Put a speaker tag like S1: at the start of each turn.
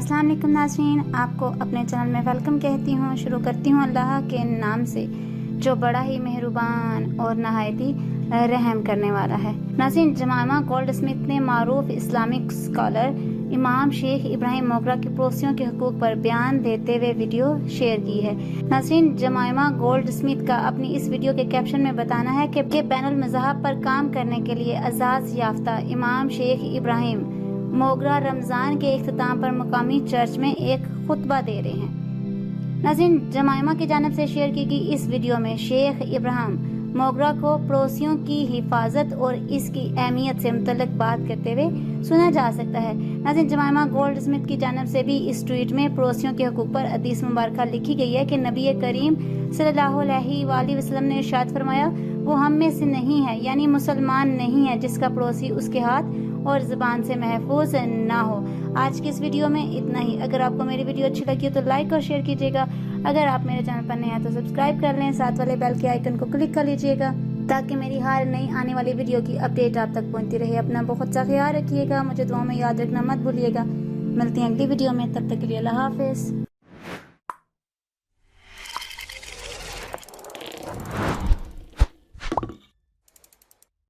S1: अस्सलाम वालेकुम नाज़रीन, आपको अपने चैनल में वेलकम कहती हूँ। शुरू करती हूँ अल्लाह के नाम से जो बड़ा ही मेहरबान और नहायती रहम करने वाला है। नाज़रीन, जमामा गोल्ड स्मिथ ने मारूफ इस्लामिक स्कॉलर इमाम शेख इब्राहिम मोगरा के पड़ोसियों के हुकूक पर बयान देते हुए वीडियो शेयर की है। नाज़रीन, जमामा गोल्ड स्मिथ का अपनी इस वीडियो के कैप्शन में बताना है कि बैनुल मज़ाहब पर काम करने के लिए एजाज़ याफ्ता इमाम शेख इब्राहिम मोगरा रमज़ान के इख्तिताम पर मुकामी चर्च में एक खुतबा दे रहे हैं। नाज़रीन, जमाइमा की जानिब से शेयर की गई इस वीडियो में शेख इब्राहिम मोगरा को पड़ोसियों की हिफाजत और इसकी अहमियत से मुतल्लिक बात करते हुए सुना जा सकता है। नाज़रीन, जमाइमा गोल्ड स्मिथ की जानिब से भी इस ट्वीट में पड़ोसियों के हुकूक पर हदीस मुबारक लिखी गई है कि नबी करीम सल्लल्लाहु अलैहि वसल्लम ने इरशाद फरमाया, वो हम में से नहीं है, यानी मुसलमान नहीं है जिसका पड़ोसी उसके हाथ और ज़ुबान से महफूज ना हो। आज की इस वीडियो में इतना ही। अगर आपको मेरी वीडियो अच्छी लगी हो तो लाइक और शेयर कीजिएगा। अगर आप मेरे चैनल पर नए हैं तो सब्सक्राइब कर लें, साथ वाले बेल के आइकन को क्लिक कर लीजिएगा ताकि मेरी हर नई आने वाली वीडियो की अपडेट आप तक पहुंचती रहे। अपना बहुत सा ख्याल रखिएगा, मुझे दुआ में याद रखना मत भूलिएगा। मिलती हैं अगली वीडियो में, तब तक के लिए अल्लाह हाफिज़।